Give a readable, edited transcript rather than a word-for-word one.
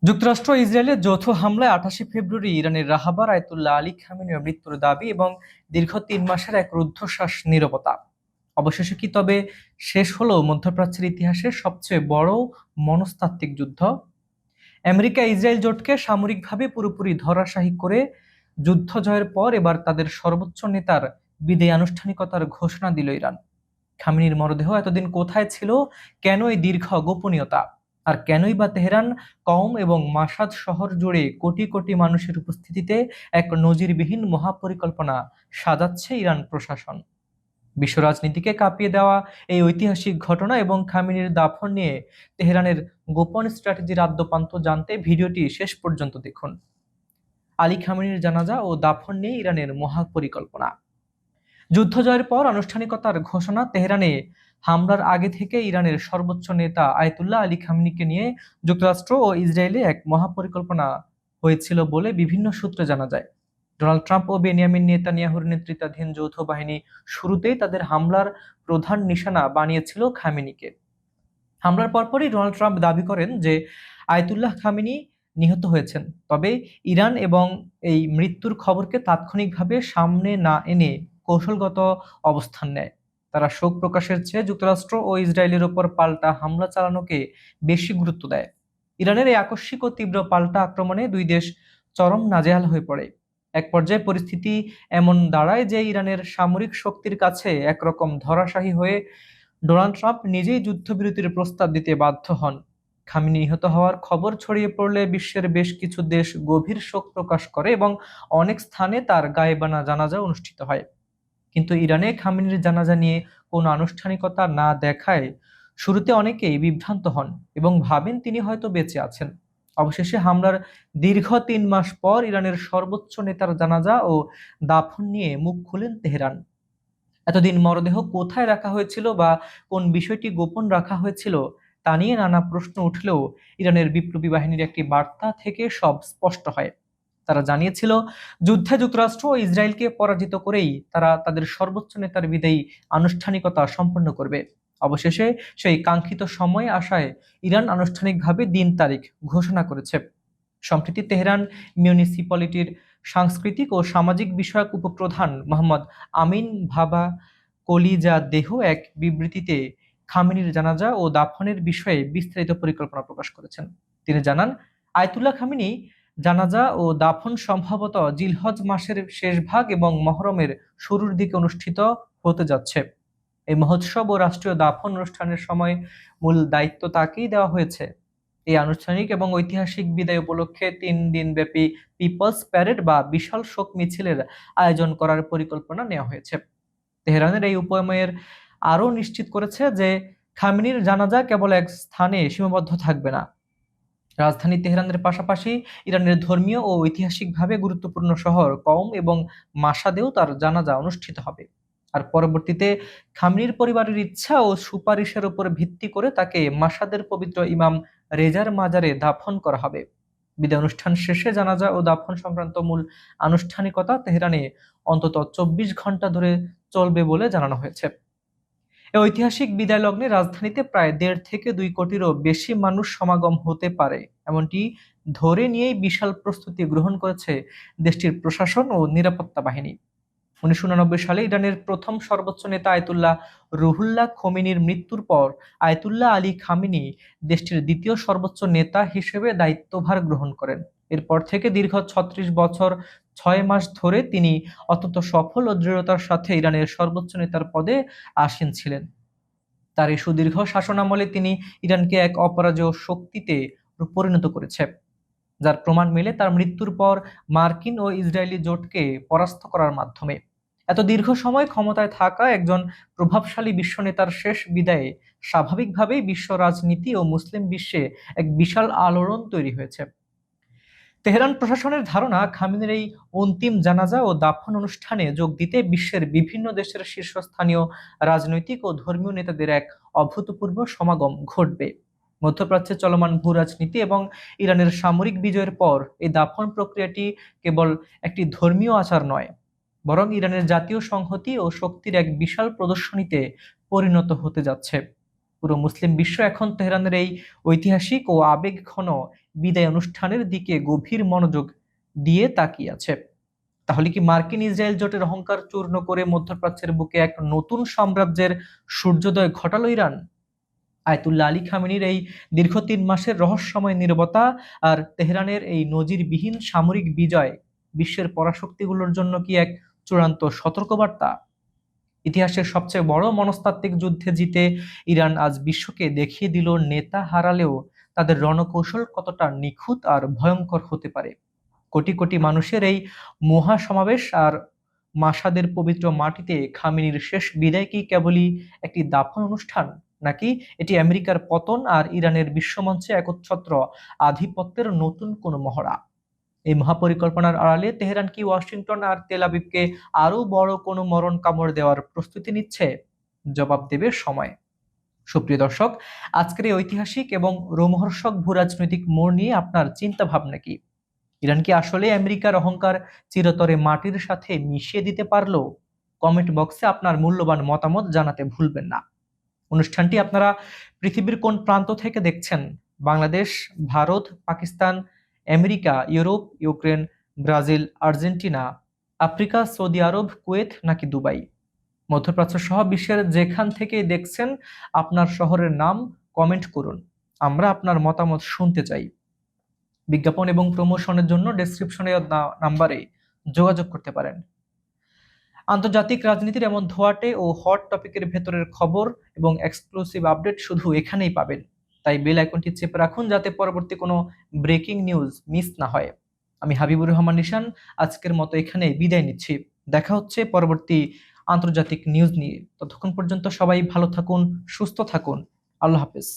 যুক্তরাষ্ট্র ও ইসরায়েলের যৌথ হামলায় 28 ফেব্রুয়ারি ইরানের রাহাবার আয়াতুল্লাহ আলী খামেনির মৃত্যুর দাবি এবং দীর্ঘ 3 মাসের এক রুদ্ধশ্বাস নীরবতা। অবশেষে কি তবে শেষ হলো মধ্যপ্রাচ্যের ইতিহাসের সবচেয়ে বড় মনস্তাত্ত্বিক যুদ্ধ? আমেরিকা ইসরায়েল জোটকে সামরিকভাবে পুরোপুরি ধরাশায়ী করে যুদ্ধ জয়ের পর এবার তাদের সর্বোচ্চ নেতার বিদায় আনুষ্ঠানিকতার ঘোষণা দিল ইরান। খামেনির মরদেহ এতদিন কোথায় ছিল? কেন এই দীর্ঘ গোপনীয়তা? আর কেনই বা তেহরান, কওম এবং মাশাদ শহর জুড়ে কোটি কোটি মানুষের উপস্থিতিতে এক নজিরবিহীন মহাপরিকল্পনা সাজাচ্ছে ইরান প্রশাসন? বিশ্ব রাজনীতিকে কাঁপিয়ে দেওয়া এই ঐতিহাসিক ঘটনা এবং খামেনির দাফন নিয়ে তেহরানের গোপন স্ট্র্যাটেজির আদ্যোপান্ত জানতে ভিডিওটি শেষ পর্যন্ত দেখুন। আলী খামেনির জানাজা ও দাফন নিয়ে ইরানের মহাপরিকল্পনা। যুদ্ধ জয়ের পর আনুষ্ঠানিকতার ঘোষণা। তেহরানে হামলার আগে থেকে ইরানের সর্বোচ্চ নেতা আয়াতুল্লাহ আলী খামেনিকে নিয়ে যুক্তরাষ্ট্র ও ইসরায়েলে এক মহাপরিকল্পনা হয়েছিল বলে বিভিন্ন সূত্রে জানা যায়। ডোনাল্ড ট্রাম্প ও বেনিয়ামিন নেতানিয়াহুর নেতৃত্বাধীন যৌথ বাহিনী শুরুতেই তাদের হামলার প্রধান নিশানা বানিয়েছিল খামেনিকে। হামলার পরপরই ডোনাল্ড ট্রাম্প দাবি করেন যে আয়াতুল্লাহ খামেনি নিহত হয়েছেন, তবে ইরান এবং এই মৃত্যুর খবরকে তাৎক্ষণিকভাবে সামনে না এনে কৌশলগত অবস্থান নেয়। তারা শোক প্রকাশের চেয়ে যুক্তরাষ্ট্র ও ইসরায়েলের ওপর পাল্টা হামলা চালানোকে বেশি গুরুত্ব দেয়। ইরানের এই আকস্মিক ও তীব্র পাল্টা আক্রমণে দুই দেশ চরম নাজেহাল হয়ে পড়ে। এক পর্যায়ে পরিস্থিতি এমন দাঁড়ায় যে ইরানের সামরিক শক্তির কাছে একরকম ধরাশায়ী হয়ে ডোনাল্ড ট্রাম্প নিজেই যুদ্ধবিরতির প্রস্তাব দিতে বাধ্য হন। খামেনি নিহত হওয়ার খবর ছড়িয়ে পড়লে বিশ্বের বেশ কিছু দেশ গভীর শোক প্রকাশ করে এবং অনেক স্থানে তার গায়েবানা জানাজা অনুষ্ঠিত হয়। কিন্তু ইরানে খামেনির জানাজা নিয়ে কোনো আনুষ্ঠানিকতা না দেখায় শুরুতে অনেকেই বিভ্রান্ত হন এবং ভাবেন তিনি হয়তো বেঁচে আছেন। অবশেষে হামলার দীর্ঘ 3 মাস পর ইরানের সর্বোচ্চ নেতার জানাজা ও দাফন নিয়ে মুখ খুলেন তেহরান। এতদিন মরদেহ কোথায় রাখা হয়েছিল বা কোন বিষয়টি গোপন রাখা হয়েছিল তা নিয়ে নানা প্রশ্ন উঠলেও ইরানের বিপ্লবী বাহিনীর একটি বার্তা থেকে সব স্পষ্ট হয়। তারা জানিয়েছিল, যুদ্ধে যুক্তরাষ্ট্র ও ইসরায়েলকে পরাজিত করেই তারা তাদের সর্বোচ্চ নেতার বিদায়ী আনুষ্ঠানিকতা সম্পন্ন করবে। অবশেষে সেই কাঙ্ক্ষিত সময় আসায় ইরান আনুষ্ঠানিকভাবে দিন তারিখ ঘোষণা করেছে। সম্প্রতি তেহরান মিউনিসিপ্যালিটির সাংস্কৃতিক ও সামাজিক বিষয়ক উপপ্রধান মোহাম্মদ আমিন ভাবা কলিজাদেহ এক বিবৃতিতে খামেনির জানাজা ও দাফনের বিষয়ে বিস্তারিত পরিকল্পনা প্রকাশ করেছেন। তিনি জানান, আয়াতুল্লাহ খামেনি জানাজা ও দাফন সম্ভবত জিলহজ মাসের শেষ ভাগ এবং মহরমের শুরুর দিকে অনুষ্ঠিত হতে যাচ্ছে। এই মহোৎসব ও রাষ্ট্রীয় দাফন অনুষ্ঠানের সময় মূল দায়িত্ব তাকেই দেওয়া হয়েছে। এই আনুষ্ঠানিক এবং ঐতিহাসিক বিদায় উপলক্ষে 3 দিনব্যাপী পিপলস প্যারেড বা বিশাল শোক মিছিলের আয়োজন করার পরিকল্পনা নেওয়া হয়েছে। তেহরানের এই উপময়ের আরও নিশ্চিত করেছে যে খামেনির জানাজা কেবল এক স্থানে সীমাবদ্ধ থাকবে না। রাজধানী তেহরানের পাশাপাশি ইরানের ধর্মীয় ও ঐতিহাসিকভাবে গুরুত্বপূর্ণ শহর কওম এবং মাশাদেও তার জানাজা অনুষ্ঠিত হবে। আর পরবর্তীতে খামেনির পরিবারের ইচ্ছা ও সুপারিশের উপর ভিত্তি করে তাকে মাশাদের পবিত্র ইমাম রেজার মাজারে দাফন করা হবে। বিদায় অনুষ্ঠান শেষে জানাজা ও দাফন সংক্রান্ত মূল আনুষ্ঠানিকতা তেহরানে অন্তত 24 ঘন্টা ধরে চলবে বলে জানানো হয়েছে। এই ঐতিহাসিক বিদায় লগ্নে রাজধানীতে প্রায় 1.5 থেকে 2 কোটিরও বেশি মানুষ সমাগম হতে পারে, এমনটি ধরে নিয়েই বিশাল প্রস্তুতি গ্রহণ করেছে দেশটির প্রশাসন ও নিরাপত্তা বাহিনী। 1989 সালে ইরানের প্রথম সর্বোচ্চ নেতা আয়াতুল্লাহ রুহুল্লাহ খোমেনির মৃত্যুর পর আয়াতুল্লাহ আলী খামেনি দেশটির দ্বিতীয় সর্বোচ্চ নেতা হিসেবে দায়িত্বভার গ্রহণ করেন। এরপর থেকে দীর্ঘ 36 বছর 6 মাস ধরে তিনি অত্যন্ত সফল ও দৃঢ়তার সাথে ইরানের সর্বোচ্চ নেতার পদে আসীন ছিলেন। তার এই সুদীর্ঘ শাসনামলে তিনি ইরানকে এক অপরাজেয় শক্তিতে পরিণত করেছে, যার প্রমাণ মেলে তার মৃত্যুর পর মার্কিন ও ইসরায়েলি জোটকে পরাস্ত করার মাধ্যমে। এত দীর্ঘ সময় ক্ষমতায় থাকা একজন প্রভাবশালী বিশ্বনেতার শেষ বিদায়ে স্বাভাবিকভাবেই বিশ্ব রাজনীতি ও মুসলিম বিশ্বে এক বিশাল আলোড়ন তৈরি হয়েছে। তেহরান প্রশাসনের ধারণা, খামেনির এই অন্তিম জানাজা ও দাফন অনুষ্ঠানে যোগ দিতে বিশ্বের বিভিন্ন দেশের শীর্ষস্থানীয় রাজনৈতিক ও ধর্মীয় নেতাদের এক অভূতপূর্ব সমাগম ঘটবে। মধ্যপ্রাচ্যে চলমান ভূরাজনীতি এবং ইরানের সামরিক বিজয়ের পর এই দাফন প্রক্রিয়াটি কেবল একটি ধর্মীয় আচার নয়, বরং ইরানের জাতীয় সংহতি ও শক্তির এক বিশাল প্রদর্শনীতে পরিণত হতে যাচ্ছে। পুরো মুসলিম বিশ্ব এখন তেহরানের এই ঐতিহাসিক ও আবেগঘন বিদায় অনুষ্ঠানের দিকে গভীর মনোযোগ দিয়ে তাকিয়ে আছে। তাহলে কি মার্কিন ইসরায়েল জোটের অহংকার চূর্ণ করে মধ্যপ্রাচ্যের বুকে এক নতুন সাম্রাজ্যের সূর্যোদয় ঘটালো ইরান? আয়াতুল্লাহ আলী খামেনির এই দীর্ঘ 3 মাসের রহস্যময় নীরবতা আর তেহরানের এই নজিরবিহীন সামরিক বিজয় বিশ্বের পরাশক্তিগুলোর জন্য কি এক চূড়ান্ত সতর্কবার্তা? ইতিহাসের সবচেয়ে বড় মনস্তাত্ত্বিক যুদ্ধে জিতে ইরান আজ বিশ্বকে দেখিয়ে দিল নেতা হারালেও তাদের রণকৌশল কতটা নিখুঁত আর ভয়ঙ্কর হতে পারে। কোটি কোটি মানুষের এই মহাসমাবেশ আর মাশহাদের পবিত্র মাটিতে খামেনির শেষ বিদায় কি কেবলই একটি দাফন অনুষ্ঠান, নাকি এটি আমেরিকার পতন আর ইরানের বিশ্বমঞ্চে একচ্ছত্র আধিপত্যের নতুন কোনো মহড়া? এই মহাপরিকল্পনার আড়ালে তেহরান কি ওয়াশিংটন আর তেল আবিবকে আরো বড় কোনো মরণ কামড় দেওয়ার প্রস্তুতি নিচ্ছে? জবাব দেবে সময়। সুপ্রিয় দর্শক, আজকের এই ঐতিহাসিক এবং রোমহর্ষক ভূরাজনৈতিক মোড় নিয়ে আপনার চিন্তা ভাবনা কি? ইরান কি আসলে আমেরিকার অহংকার চিরতরে মাটির সাথে মিশিয়ে দিতে পারলো? কমেন্ট বক্সে আপনার মূল্যবান মতামত জানাতে ভুলবেন না। অনুষ্ঠানটি আপনারা পৃথিবীর কোন প্রান্ত থেকে দেখছেন? Bangladesh, Bharat, Pakistan, America, Europe, Ukraine, Brazil, Argentina, Africa, Saudi Arab, Kuwait নাকি দুবাই? মধ্যপ্রাচ্য সহ বিশ্বের যেখান থেকেই দেখছেন আপনার শহরের নাম কমেন্ট করুন। আমরা আপনার মতামত শুনতে চাই। বিজ্ঞাপন এবং প্রমোশনের জন্য ডেসক্রিপশনে নাম্বারে যোগাযোগ করতে পারেন। আন্তর্জাতিক রাজনীতির এমন ধোঁয়াটে ও হট টপিকের ভেতরের খবর এবং এক্সক্লুসিভ আপডেট শুধু এখানেই পাবেন। তাই বেল আইকনটি চেপে রাখুন যাতে পরবর্তী কোনো ব্রেকিং নিউজ মিস না হয়। আমি হাবিবুর রহমান নিশান আজকের মতো এখানে বিদায় নিচ্ছি। দেখা হচ্ছে পরবর্তী আন্তর্জাতিক নিউজ নিয়ে। ততক্ষণ পর্যন্ত সবাই ভালো থাকুন, সুস্থ থাকুন। আল্লাহ হাফেজ।